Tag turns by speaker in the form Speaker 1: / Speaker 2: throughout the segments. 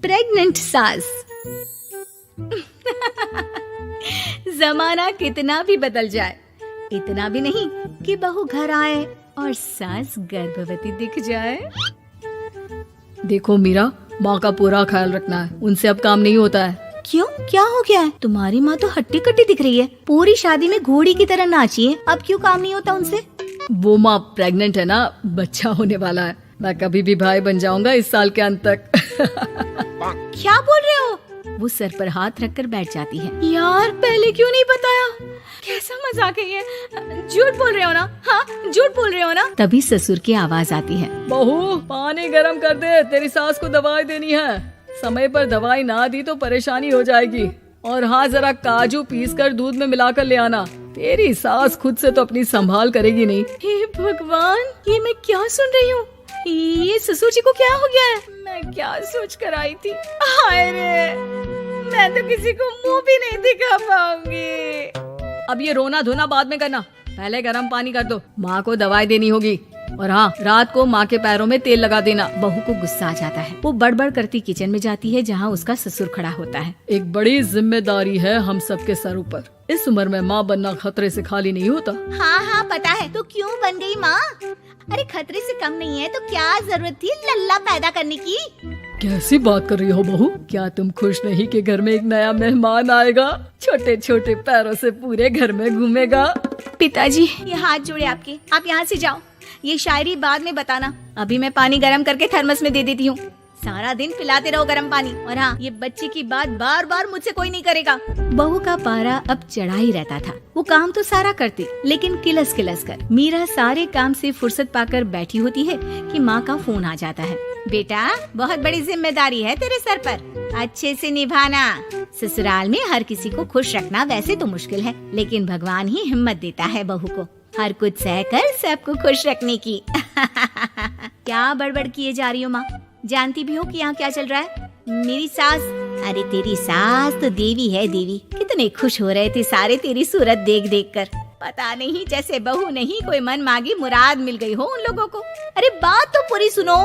Speaker 1: Pregnant सास। जमाना कितना भी बदल जाए, इतना भी नहीं कि बहू घर आए और सास गर्भवती दिख जाए।
Speaker 2: देखो मीरा, माँ का पूरा ख्याल रखना है, उनसे अब काम नहीं होता है।
Speaker 1: क्यों, क्या हो गया है? तुम्हारी माँ तो हट्टी कट्टी दिख रही है, पूरी शादी में घोड़ी की तरह नाची है, अब क्यों काम नहीं होता उनसे?
Speaker 2: वो माँ प्रेग्नेंट है ना, बच्चा होने वाला है। मैं कभी भी भाई बन जाऊंगा इस साल के अंत तक।
Speaker 1: क्या बोल रहे हो? वो सर पर हाथ रखकर बैठ जाती है। यार, पहले क्यों नहीं बताया? कैसा मजाक है ये? झूठ बोल रहे हो ना? हाँ, झूठ बोल रहे हो ना? तभी ससुर की आवाज आती है।
Speaker 2: बहू, पानी गरम कर दे, तेरी सास को दवाई देनी है। समय पर दवाई ना दी तो परेशानी हो जाएगी। और हाँ, जरा काजू पीस कर दूध में मिलाकर ले आना। तेरी सास खुद से तो अपनी संभाल करेगी नहीं।
Speaker 1: हे भगवान, ये मैं क्या सुन रही हूँ? ये ससुर जी को क्या हो गया है? मैं क्या सोच कर आई थी? हाय रे, मैं तो किसी को मुंह भी नहीं दिखा पाऊंगी।
Speaker 2: अब ये रोना धोना बाद में करना, पहले गर्म पानी कर दो, माँ को दवाई देनी होगी। और हाँ, रात को माँ के पैरों में तेल लगा देना।
Speaker 1: बहू को गुस्सा आ जाता है, वो बड़बड़ करती किचन में जाती है जहाँ उसका ससुर खड़ा होता है।
Speaker 2: एक बड़ी जिम्मेदारी है हम सबके सर ऊपर। इस उम्र में माँ बनना खतरे से खाली नहीं होता।
Speaker 1: हाँ हाँ पता है, तो क्यों बन गई माँ? अरे खतरे से कम नहीं है तो क्या जरूरत थी लल्ला पैदा करने की?
Speaker 2: कैसी बात कर रही हो बहू? क्या तुम खुश नहीं कि घर में एक नया मेहमान आएगा, छोटे छोटे पैरों से पूरे घर में घूमेगा?
Speaker 1: पिताजी, ये हाथ जोड़े आपके, आप यहाँ से जाओ। ये शायरी बाद में बताना, अभी मैं पानी गरम करके थर्मस में दे देती हूँ। सारा दिन पिलाते रहो गर्म पानी। और हाँ, ये बच्चे की बात बार बार मुझसे कोई नहीं करेगा। बहू का पारा अब चढ़ा ही रहता था। वो काम तो सारा करती, लेकिन किलस किलस कर। मीरा सारे काम से फुर्सत पाकर बैठी होती है कि माँ का फोन आ जाता है। बेटा, बहुत बड़ी जिम्मेदारी है तेरे सर पर, अच्छे से निभाना। ससुराल में हर किसी को खुश रखना वैसे तो मुश्किल है, लेकिन भगवान ही हिम्मत देता है बहू को हर कुछ सहकर सबको खुश रखने की। क्या बड़बड़ किए जा रही हो माँ? जानती भी हो कि यहाँ क्या चल रहा है? मेरी सास, अरे तेरी सास तो देवी है देवी। कितने खुश हो रहे थे सारे तेरी सूरत देख देख कर। पता नहीं जैसे बहू नहीं कोई मन मांगी मुराद मिल गई हो उन लोगों को। अरे बात तो पूरी सुनो।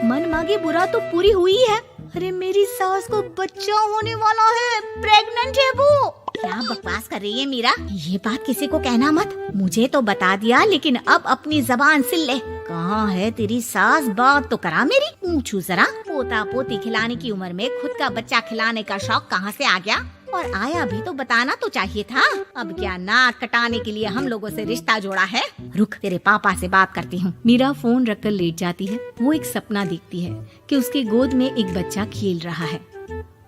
Speaker 1: मन मांगी मुराद तो पूरी हुई है। अरे मेरी सास को बच्चा होने वाला है, प्रेग्नेंट है वो। क्या बकवास कर रही है मीरा? ये बात किसी को कहना मत। मुझे तो बता दिया, लेकिन अब अपनी जबान सिल ले। कहाँ है तेरी सास? बात तो करा मेरी। पूछू जरा, पोता पोती खिलाने की उम्र में खुद का बच्चा खिलाने का शौक कहाँ से आ गया? और आया भी तो बताना तो चाहिए था। अब क्या नाक कटाने के लिए हम लोगों से रिश्ता जोड़ा है? रुक, तेरे पापा से बात करती हूँ। मीरा फोन रखकर लेट जाती है। वो एक सपना देखती है कि उसकी गोद में एक बच्चा खेल रहा है।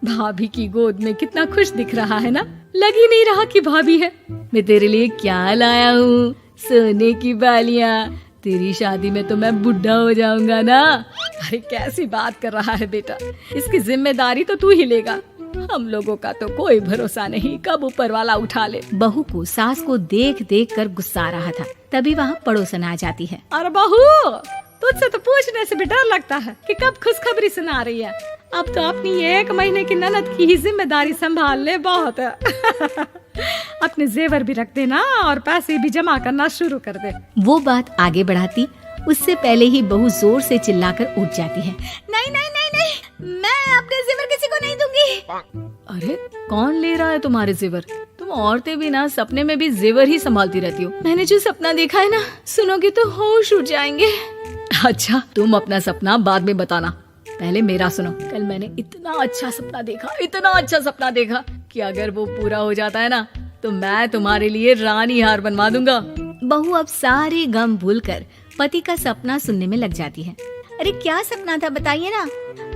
Speaker 2: भाभी की गोद में कितना खुश दिख रहा है ना, लग ही नहीं रहा कि भाभी है। मैं तेरे लिए क्या लाया हूँ, सोने की बालियाँ। तेरी शादी में तो मैं बुढ़ा हो जाऊंगा ना। अरे कैसी बात कर रहा है बेटा, इसकी जिम्मेदारी तो तू ही लेगा। हम लोगों का तो कोई भरोसा नहीं, कब ऊपर वाला उठा ले।
Speaker 1: बहू को सास को देख देख कर गुस्सा आ रहा था। तभी वहाँ पड़ोसन आ जाती है।
Speaker 2: अरे बहू, तुझसे तो पूछने से भी डर लगता है कि कब खुशखबरी सुना रही है। अब तो अपनी 1 महीने की ननद की ही जिम्मेदारी संभाल ले, बहुत है। अपने जेवर भी रख देना और पैसे भी जमा करना शुरू कर दे।
Speaker 1: वो बात आगे बढ़ाती उससे पहले ही बहू जोर से चिल्लाकर उठ जाती है। नहीं नहीं नहीं नहीं, मैं अपने जेवर किसी को नहीं दूंगी।
Speaker 2: अरे कौन ले रहा है तुम्हारे जेवर? तुम औरतें भी ना सपने में भी जेवर ही संभालती रहती हो।
Speaker 1: मैंने जो सपना देखा है ना, सुनोगे तो होश उड़ जाएंगे।
Speaker 2: अच्छा, तुम अपना सपना बाद में बताना, पहले मेरा सुनो। कल मैंने इतना अच्छा सपना देखा, इतना अच्छा सपना देखा कि अगर वो पूरा हो जाता है ना तो मैं तुम्हारे लिए रानी हार बनवा दूंगा।
Speaker 1: बहू अब सारे गम भूलकर पति का सपना सुनने में लग जाती है। अरे क्या सपना था बताइए ना,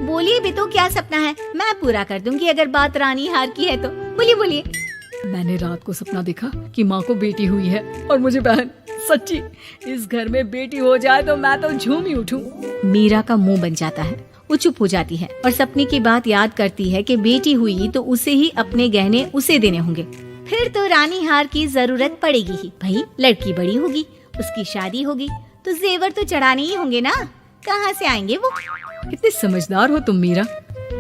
Speaker 1: बोलिए भी तो, क्या सपना है? मैं पूरा कर दूंगी अगर बात रानी हार की है तो। बोलिए बोलिए।
Speaker 2: मैंने रात को सपना देखा कि माँ को बेटी हुई है और मुझे बहन। सच्ची, इस घर में बेटी हो जाए तो मैं तो झूम ही उठूं।
Speaker 1: मीरा का मुंह बन जाता है। वो चुप हो जाती है और सपने की बात याद करती है कि बेटी हुई तो उसे ही अपने गहने उसे देने होंगे। फिर तो रानी हार की जरूरत पड़ेगी ही। भाई लड़की बड़ी होगी, उसकी शादी होगी तो जेवर तो चढ़ाने ही होंगे ना, कहाँ से आएंगे वो?
Speaker 2: कितनी समझदार हो तुम मीरा।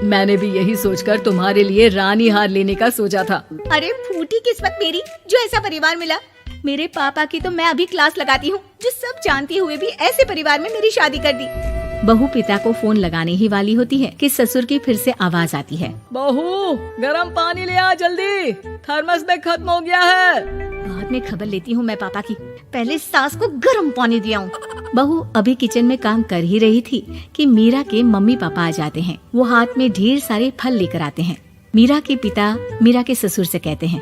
Speaker 2: मैंने भी यही सोचकर तुम्हारे लिए रानी हार लेने का सोचा था।
Speaker 1: अरे फूटी किस्मत मेरी जो ऐसा परिवार मिला। मेरे पापा की तो मैं अभी क्लास लगाती हूँ, जो सब जानते हुए भी ऐसे परिवार में मेरी शादी कर दी। बहू पिता को फोन लगाने ही वाली होती है कि ससुर की फिर से आवाज आती है।
Speaker 2: बहू गरम पानी ले आ जल्दी, थर्मस में खत्म हो गया है।
Speaker 1: बाद में खबर लेती हूँ मैं पापा की, पहले सास को गर्म पानी दिया हूँ। बहू अभी किचन में काम कर ही रही थी कि मीरा के मम्मी पापा आ जाते हैं। वो हाथ में ढेर सारे फल लेकर आते हैं। मीरा के पिता मीरा के ससुर से कहते हैं,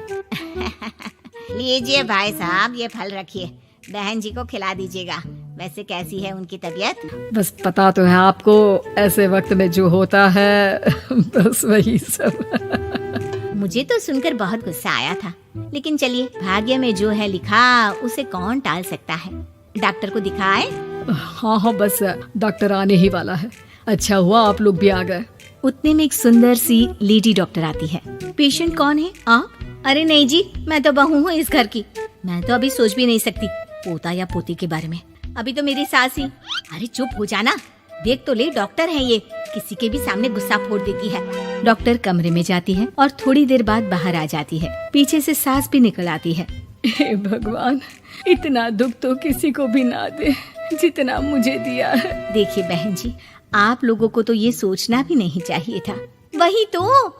Speaker 1: लीजिए भाई साहब, ये फल रखिए, बहन जी को खिला दीजिएगा। वैसे कैसी है उनकी तबीयत?
Speaker 2: बस पता तो है आपको, ऐसे वक्त में जो होता है बस वही सब।
Speaker 1: मुझे तो सुनकर बहुत गुस्सा आया था, लेकिन चलिए, भाग्य में जो है लिखा उसे कौन टाल सकता है। डॉक्टर को दिखाए?
Speaker 2: हाँ, बस डॉक्टर आने ही वाला है। अच्छा हुआ आप लोग भी आ गए।
Speaker 1: उतने में एक सुंदर सी लेडी डॉक्टर आती है। पेशेंट कौन है आप? अरे नहीं जी, मैं तो बहू हूँ इस घर की। मैं तो अभी सोच भी नहीं सकती पोता या पोती के बारे में। अभी तो मेरी सास ही। अरे चुप हो जाना, देख तो ले, डॉक्टर है ये, किसी के भी सामने गुस्सा फोड़ देती है। डॉक्टर कमरे में जाती है और थोड़ी देर बाद बाहर आ जाती है। पीछे से सास भी निकल आती है।
Speaker 2: हे भगवान, इतना दुख तो किसी को भी ना दे जितना मुझे दिया है।
Speaker 1: देखिए बहन जी, आप लोगों को तो ये सोचना भी नहीं चाहिए था। वही तो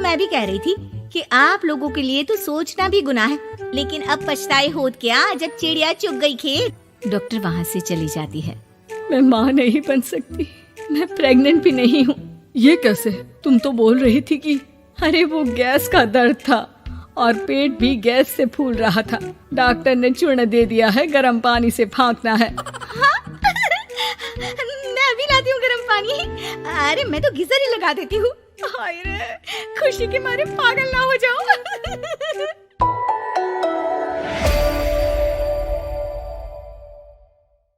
Speaker 1: मैं भी कह रही थी कि आप लोगों के लिए तो सोचना भी गुनाह है, लेकिन अब पछताए होत क्या जब चिड़िया चुग गई खेत। डॉक्टर वहाँ से चली जाती है।
Speaker 2: मैं माँ नहीं बन सकती, मैं प्रेग्नेंट भी नहीं हूँ। ये कैसे? तुम तो बोल रही थी कि अरे वो गैस का दर्द था और पेट भी गैस से फूल रहा था। डॉक्टर ने चूर्ण दे दिया है, गर्म पानी से फाँकना है।
Speaker 1: मैं अभी लाती हूँ गर्म पानी। अरे मैं तो गीजर ही लगा देती हूँ। हाय रे, खुशी के मारे पागल ना हो जाओ।